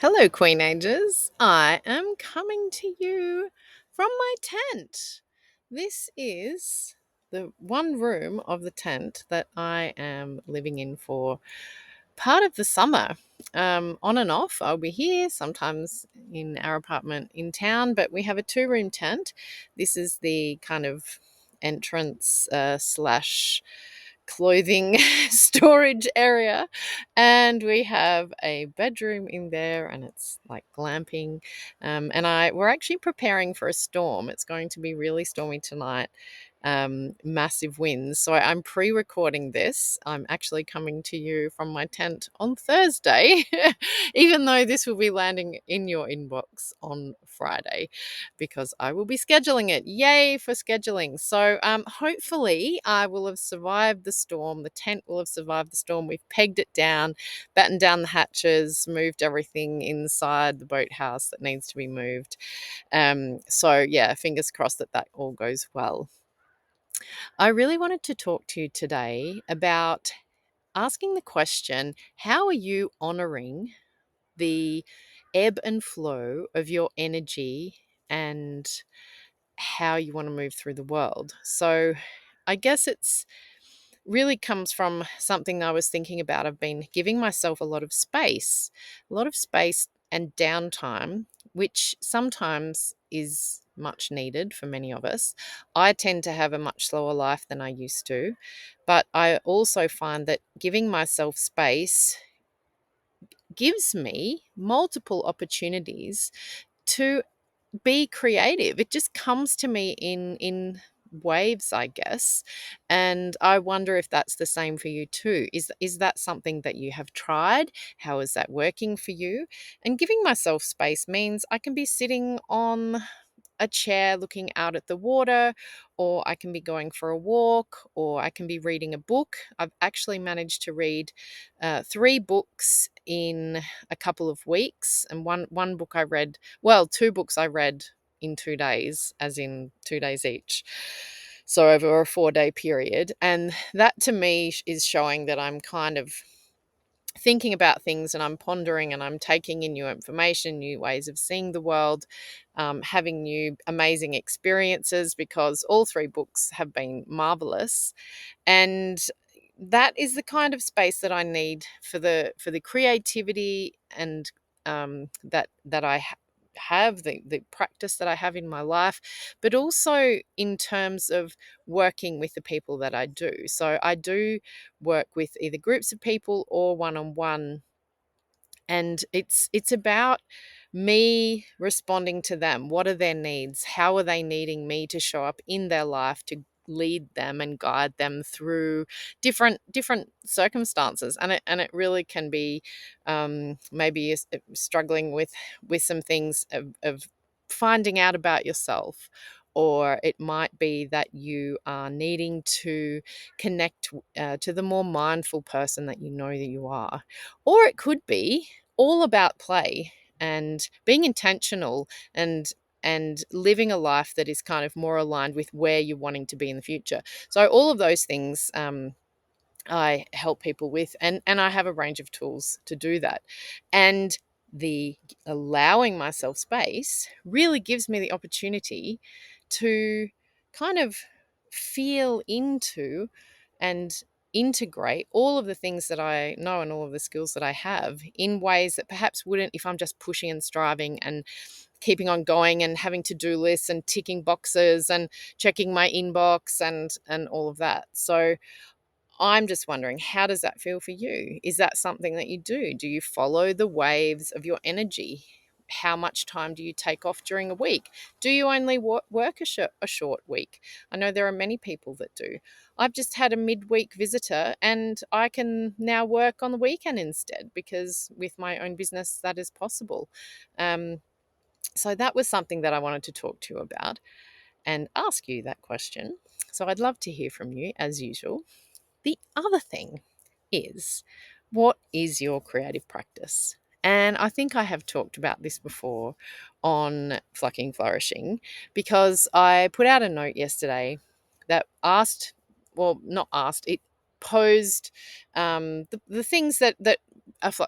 Hello, Queenagers. I am coming to you from my tent. This is the one room of the tent that I am living in for part of the summer. On and off, I'll be here sometimes in our apartment in town, but we have a two-room tent. This is the kind of entrance slash clothing storage area, and we have a bedroom in there, and it's like glamping. And I we're actually preparing for a storm. It's going to be really stormy tonight. Massive winds. So I'm pre-recording this. I'm actually coming to you from my tent on Thursday, even though this will be landing in your inbox on Friday, because I will be scheduling it. Yay for scheduling. So hopefully I will have survived the storm. The tent will have survived the storm. We've pegged it down, battened down the hatches, moved everything inside the boathouse that needs to be moved. So yeah, fingers crossed that that all goes well. I really wanted to talk to you today about asking the question, how are you honoring the ebb and flow of your energy and how you want to move through the world? So I guess it's really comes from something I was thinking about. I've been giving myself a lot of space and downtime, which sometimes is much needed for many of us. I tend to have a much slower life than I used to, but I also find that giving myself space gives me multiple opportunities to be creative. It just comes to me in waves, I guess. And I wonder if that's the same for you too. Is that something that you have tried? How is that working for you? And giving myself space means I can be sitting on a chair looking out at the water, or I can be going for a walk, or I can be reading a book. I've actually managed to read three books in a couple of weeks, and one book I read, well, two books I read in 2 days, as in 2 days each. So over a 4 day period. And that to me is showing that I'm kind of thinking about things, and I'm pondering, and I'm taking in new information, new ways of seeing the world, having new amazing experiences, because all three books have been marvelous. And that is the kind of space that I need for the creativity and that I have, the practice that I have in my life, but also in terms of working with the people that I do. So I do work with either groups of people or one-on-one, and it's about me responding to them. What are their needs? How are they needing me to show up in their life to lead them and guide them through different circumstances? And it really can be maybe struggling with some things of finding out about yourself, or it might be that you are needing to connect to the more mindful person that you know that you are, or it could be all about play and being intentional and living a life that is kind of more aligned with where you're wanting to be in the future. So all of those things I help people with, and I have a range of tools to do that. And the allowing myself space really gives me the opportunity to kind of feel into and integrate all of the things that I know and all of the skills that I have in ways that perhaps wouldn't if I'm just pushing and striving and keeping on going and having to-do lists and ticking boxes and checking my inbox and all of that. So I'm just wondering, how does that feel for you? Is that something that you do? Do you follow the waves of your energy? How much time do you take off during a week? Do you only work a short week? I know there are many people that do. I've just had a midweek visitor, and I can now work on the weekend instead, because with my own business that is possible. Um, so that was something that I wanted to talk to you about and ask you that question. So I'd love to hear from you as usual. The other thing is, what is your creative practice? And I think I have talked about this before on Flucking Flourishing, because I put out a note yesterday that asked, well, not asked, it posed the things that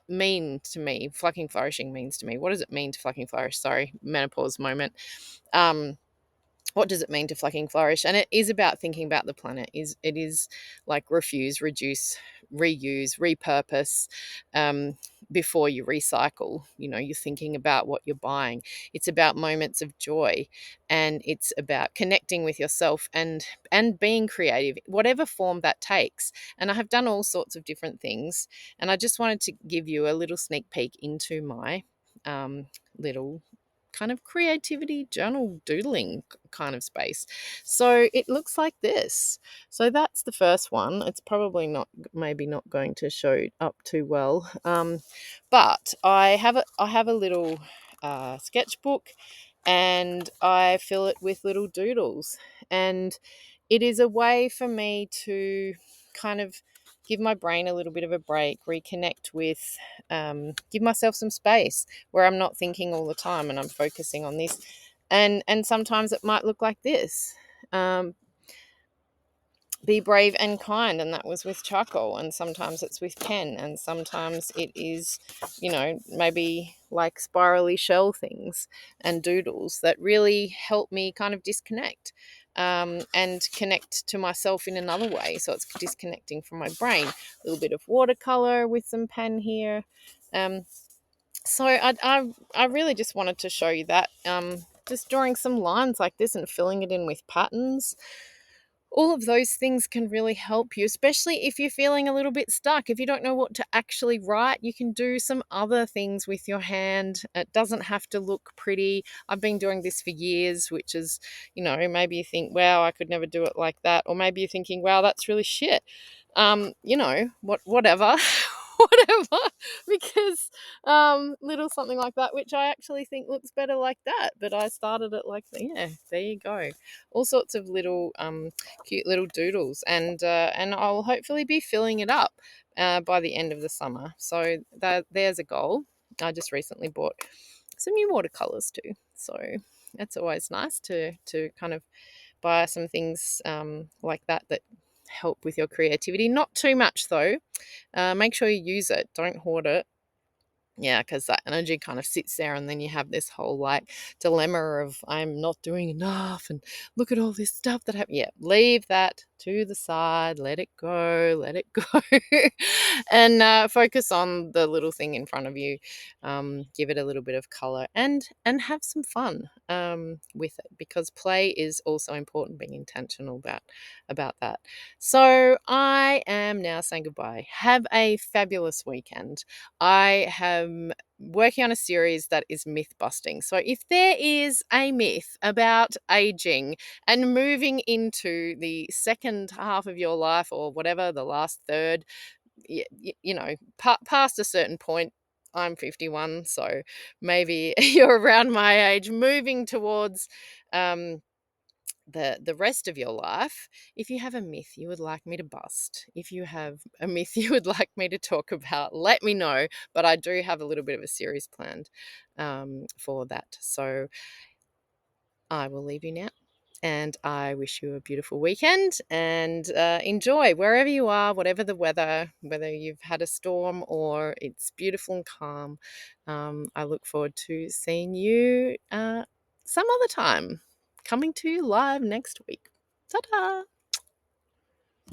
mean to me. Flucking flourishing means to me. What does it mean to flucking flourish? Sorry, menopause moment. um what does it mean to fucking flourish? And it is about thinking about the planet. It is like refuse, reduce, reuse, repurpose, um, before you recycle. You're thinking about what you're buying. It's about moments of joy, and it's about connecting with yourself and being creative, whatever form that takes. And I have done all sorts of different things, and I just wanted to give you a little sneak peek into my little kind of creativity journal doodling kind of space. So it looks like this. So that's the first one. It's probably not, maybe not going to show up too well, but I have a little sketchbook, and I fill it with little doodles, and it is a way for me to kind of give my brain a little bit of a break, reconnect with, give myself some space where I'm not thinking all the time and I'm focusing on this. And sometimes it might look like this. Um, be brave and kind, and that was with charcoal, and sometimes it's with pen, and sometimes it is, maybe like spirally shell things and doodles that really help me kind of disconnect, and connect to myself in another way. So it's disconnecting from my brain. A little bit of watercolor with some pen here. So I really just wanted to show you that, just drawing some lines like this and filling it in with patterns. All of those things can really help you, especially if you're feeling a little bit stuck. If you don't know what to actually write, you can do some other things with your hand. It doesn't have to look pretty. I've been doing this for years, which is, maybe you think, wow, I could never do it like that. Or maybe you're thinking, wow, that's really shit. Whatever. Whatever, because little something like that, which I actually think looks better like that, but I started it like that. Yeah, there you go. All sorts of little cute little doodles, and I'll hopefully be filling it up by the end of the summer. So there's a goal. I just recently bought some new watercolors too, so it's always nice to kind of buy some things like that help with your creativity. Not too much though. Make sure you use it. Don't hoard it. Yeah, because that energy kind of sits there, and then you have this whole like dilemma of I'm not doing enough, and look at all this stuff that happened. Yeah, leave that to the side, let it go, and focus on the little thing in front of you. Give it a little bit of color, and have some fun with it, because play is also important. Being intentional about that. So I am now saying goodbye. Have a fabulous weekend. I am working on a series that is myth busting. So if there is a myth about aging and moving into the second half of your life, or whatever, the last third, past a certain point, I'm 51, so maybe you're around my age, moving towards the rest of your life. If you have a myth you would like me to bust, if you have a myth you would like me to talk about, let me know. But I do have a little bit of a series planned for that. So I will leave you now, and I wish you a beautiful weekend, and enjoy wherever you are, whatever the weather, whether you've had a storm or it's beautiful and calm. I look forward to seeing you some other time, coming to you live next week. Ta-da!